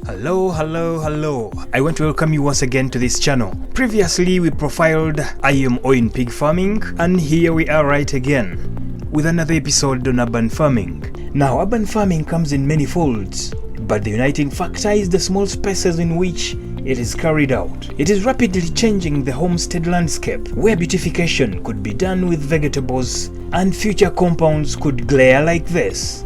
Hello. I want to welcome you once again to this channel. Previously we profiled IMO in pig farming, and here we are right again with another episode on urban farming. Now, urban farming comes in many folds, but the uniting factor is the small spaces in which it is carried out. It is rapidly changing the homestead landscape, where beautification could be done with vegetables and future compounds could glare like this.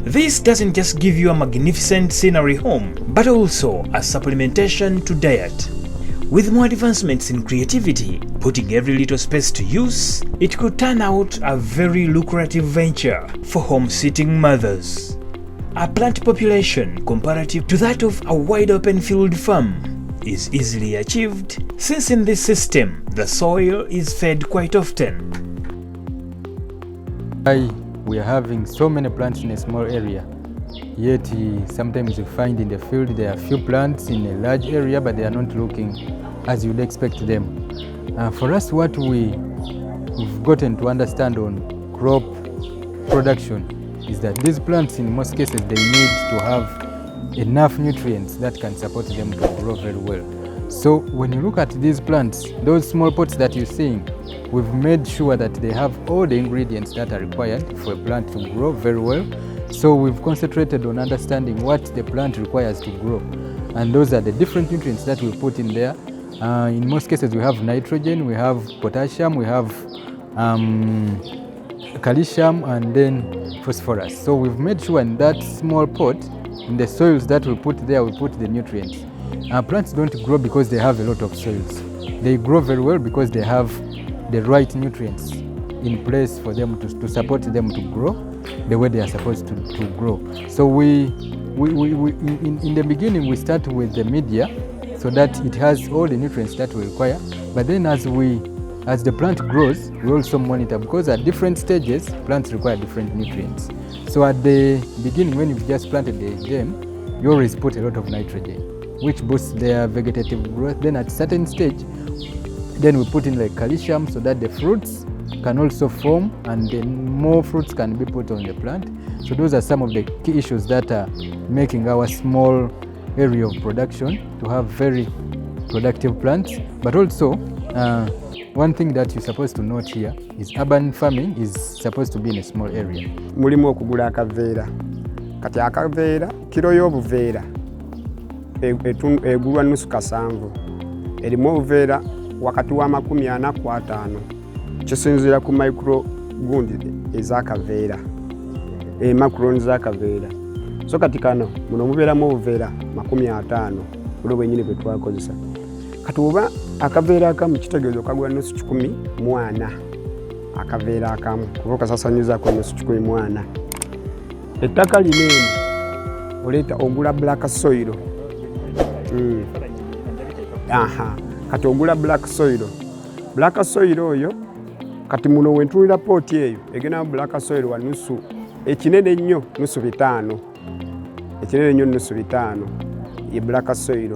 This doesn't just give you a magnificent scenery home, but also a supplementation to diet. With more advancements in creativity, putting every little space to use, it could turn out a very lucrative venture for home-sitting mothers. A plant population comparative to that of a wide open field farm is easily achieved, since in this system the soil is fed quite often. We are having so many plants in a small area, yet sometimes you find in the field there are few plants in a large area, but they are not looking as you'd expect them. For us, what we've gotten to understand on crop production is that these plants, in most cases, they need to have enough nutrients that can support them to grow very well. So when you look at these plants, those small pots that you're seeing, we've made sure that they have all the ingredients that are required for a plant to grow very well. So we've concentrated on understanding what the plant requires to grow. And those are the different nutrients that we put in there. In most cases, we have nitrogen, we have potassium, we have calcium, and then phosphorus. So we've made sure in that small pot, in the soils that we put there, we put the nutrients. Plants don't grow because they have a lot of soils. They grow very well because they have the right nutrients in place for them to support them to grow the way they are supposed to grow. So in the beginning we start with the media so that it has all the nutrients that we require. But then as the plant grows, we also monitor, because at different stages plants require different nutrients. So at the beginning, when you've just planted them, you always put a lot of nitrogen, which boosts their vegetative growth. Then at certain stage, then we put in like calcium so that the fruits can also form and then more fruits can be put on the plant. So those are some of the key issues that are making our small area of production to have very productive plants. But also, one thing that you're supposed to note here is urban farming is supposed to be in a small area. Mulimu okugula akaveera. Kati akaveera, kilo y'obuveera egulwa nusu kasanvu. Erimu obuveera wakati wa 45 kisinziira ku micro gundi ez'akaveera, macron z'akaveera. So kati kano muno mubeeramu obuveera 50 bulo bwennyini bwe twakozesa. Kati oba akaveera akamu kitegeeza okagula nusu 14 akaveera akamu kuba okasasanyuzaako nusu 14. Ettaka linene oleeta ogula black soil. Kati ogula black soil. Black soil oyo kati muno wentuulira poti eyo egenda black soil wa nusu ekinene ennyo nusu 5. Ekinene ennyo nusu 5 ye black soil.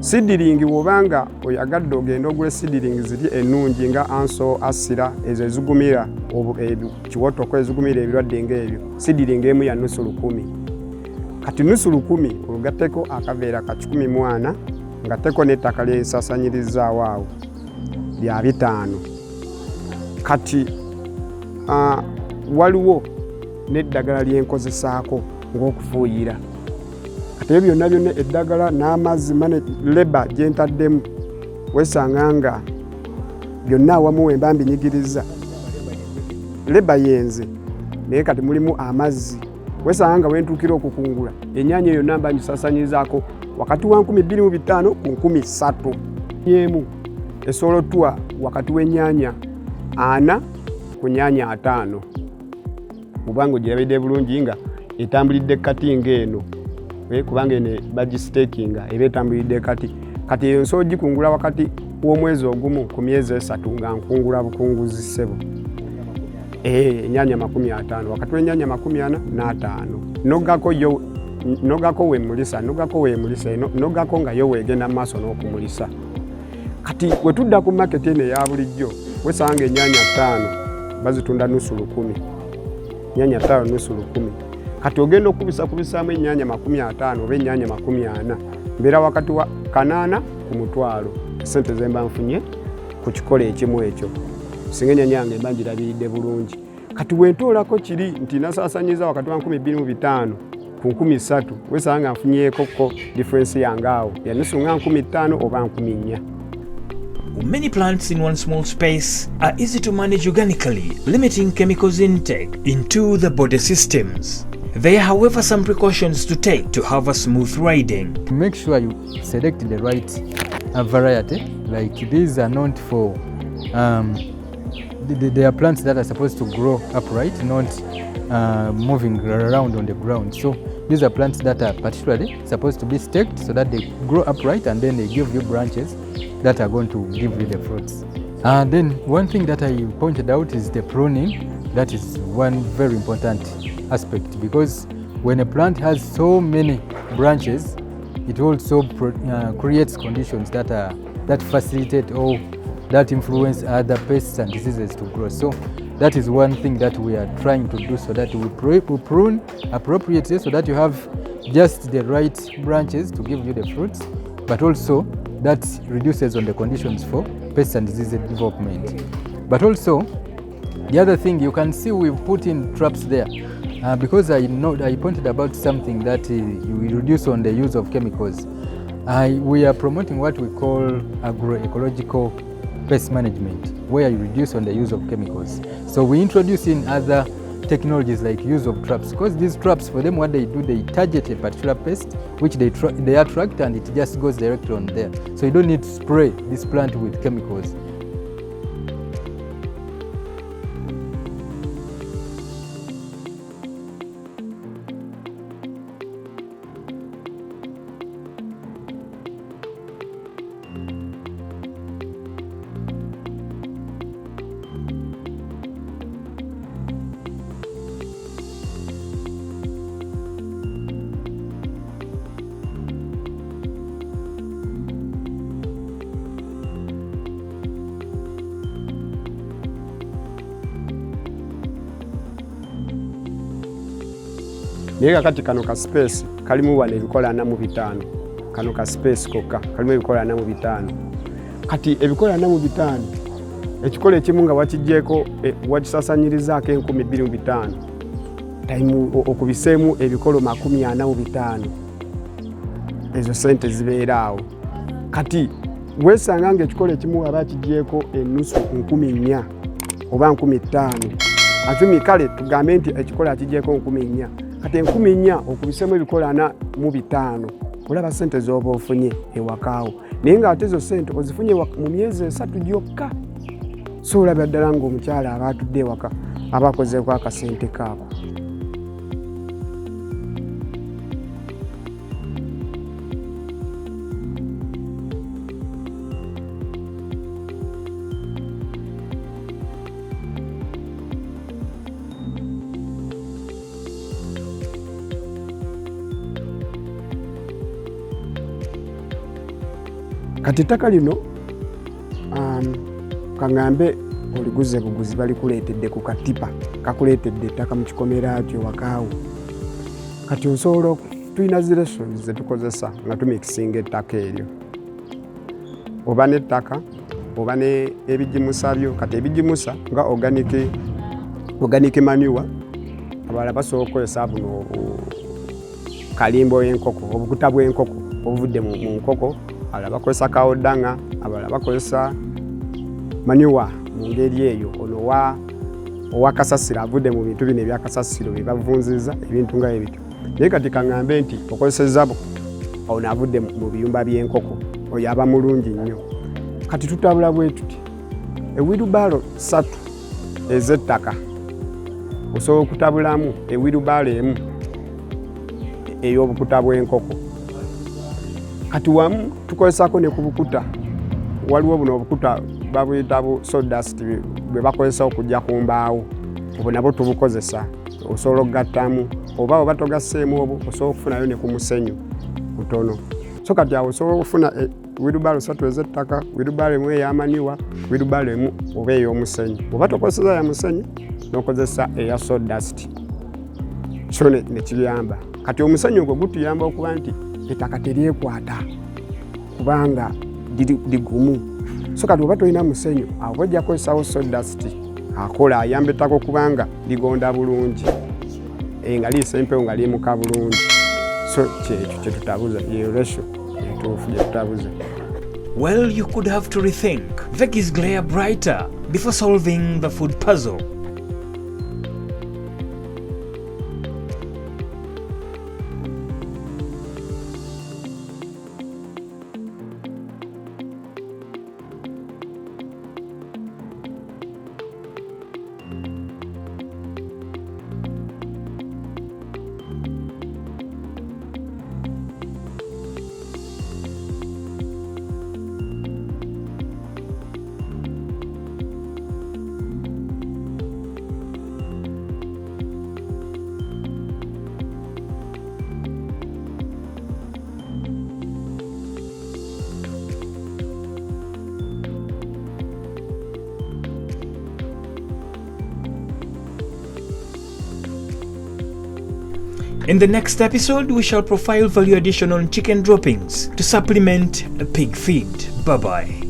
Seedling wobanga oyagadde ogenda ogula seedling ziri ennungi nga anso asira ezo ezigumira kiwotoko ezigumira ebirwadde ng'ebyo. Seedling emu ya nusu 10. Kati nusu 10 ogatteko akaveera ka 14 ngatteko n'ettaka ly'ensaasanyirizaawo awo lya 5. Kati waliwo n'eddagala lyenkozesaako ng'okufuuyira. Kati ebyo byonna byonna eddagala n'amazzi mane leba gye ntaddemu weesanga nga byonna awamu we mba mbinyigiriza. Leba yenze naye kati mulimu amazzi. Weesanga nga wentuukira okukungula ennyaanya eyo namba ngisaasanyizaako wakati wa 2500 ku 3000 yemu esobola otuwa wakati w'ennyaanya 4 ku nnyaanya 5 kubanga ogirabidde bulungi nga etambulidde kati ng'eno kubanga eno bagistaakinga eba etambulidde kati eyo nsobola ogikungula wakati w'omwezi ogumu ku myezi 3 nga nkungula bukunguzi ssebo. Ennyaanya 50 wakati w'ennyaanya 45 nogako weemulisa nogako nga yo weegenda mu maaso n'okumulisa. Kati we tudda ku maketi eno eya bulijjo weesanga ennyaanya 5 bazitunda nusu 1000, ennyaanya 5 nusu 1000. Kati ogenda okubisaamu ennyaanya 50 oba ennyaanya 40 mbeera wakati wa 8 ku 1000 sente ze mba nfunye ku kikola ekimu ekyo. Singa ennyaanya yange mba ngirabiridde bulungi. Kati wentoolako kiri nti nasaasanyiza wakati wa 2500 ku 3000 weesanga nga nfunyeekoko difference yange awo ya nusu nga 5000 oba 4000. Many plants in one small space are easy to manage organically, limiting chemicals intake into the body systems. There are, however, some precautions to take to have a smooth riding. To make sure you select the right variety, like these are not for they are plants that are supposed to grow upright, not moving around on the ground. So these are plants that are particularly supposed to be staked so that they grow upright and then they give you branches that are going to give you the fruits. And then one thing that I pointed out is the pruning. That is one very important aspect, because when a plant has so many branches, it also creates conditions that facilitate or that influence other pests and diseases to grow. So that is one thing that we are trying to do, so that we prune appropriately so that you have just the right branches to give you the fruits, but also that reduces on the conditions for pests and disease development. But also the other thing you can see, we've put in traps there because I pointed about something that you reduce on the use of chemicals. We are promoting what we call agroecological pest management, where you reduce on the use of chemicals. So we introduce in other technologies like use of traps, because these traps, for them, what they do, they target a particular pest which they attract, and it just goes directly on there. So you don't need to spray this plant with chemicals. Naye kakati kano ka space kalimu wano ebikola 45. Kano ka space kokka kalimu ebikola 45. Kati ebikola 45 ekikola ekimu nga wakigyeko wakisaasanyirizaako 2500 taimu okubiseemu ebikolo 45. Ezo sente zibeera awo. Kati weesanga nga ekikola ekimu aba kigyeko enusu 1000 oba 5000. Atumi kale tugambe nti ekikola akigyeko 1000. Kati 1000 okubiseemu ebikola 45 olaba sente z'oba ofunye ewakaawo. Naye nga ate ezo sente ozifunye mu myezi 3 gyokka. So olaba ddala ng'omukyala aba atudde ewaka aba akozeeko akasente kaako. Kati ettaka lino kaŋŋambe oliguze buguzi balikuleetedde ku katipa kakuleetedde ettaka mu kikomera kyo wakaawo. Kati osobola tulina zi lessons ze tukozesa nga tumikisinga ettaka eryo, oba n'ettaka oba n'ebigimusa byo. Kati ebigimusa nga organic manure abalala basobola okukozesa buno kalimbo y'enkoko, obukuta bw'enkoko obuvudde mu nkoko. Abalala bakozesa kawodanga, abalala bakozesa manure mu ngeri eyo. Ono owa kasasiro avudde mu bintu bino ebyakasasiro bye bavunziza ebintu nga ebityo. Naye kati kaŋŋambe nti okozesezza ono avudde mu biyumba by'enkoko, oyo aba mulungi nnyo. Kati tutabula bwe tuti ewirubaalo 3 ez'ettaka osobola okutabulamu ewirubaalo emu ey'obukuta bw'enkoko. Kati wamu tukozesako ne ku bukuta. Waliwo buno obukuta babuyita bu sawdust bwe bakozesa okujja ku mbaawo, obwo nabwo tubukozesa. Osobola okugattamu oba oba togasseemu obwo osobola okufunayo ne ku musenyu mutono. So kati awo osobola okufuna wirubaalo 3 ez'ettaka, wirubaalo emu ey'amaniwa, wirubaalo emu oba ey'omusenyu. Oba tokozesa ya musenyu n'okozesa eya sawdust, so ne kiyamba. Kati omusenyu ogwo gutuyamba okuba nti ettaka teryekwata kubanga ligumu. So kati oba tolina musenyu, awo bw'ojja kukozesawo sawdust akola ayamba ettaka kubanga ligonda bulungi, nga liyisa empewo nga limuka bulungi. So kyekyo kye tutabuza, ye ratio entuufu gye tutabuza. Well, you could have to rethink Veggies glare brighter before solving the food puzzle. In the next episode, we shall profile value addition on chicken droppings to supplement pig feed. Bye-bye.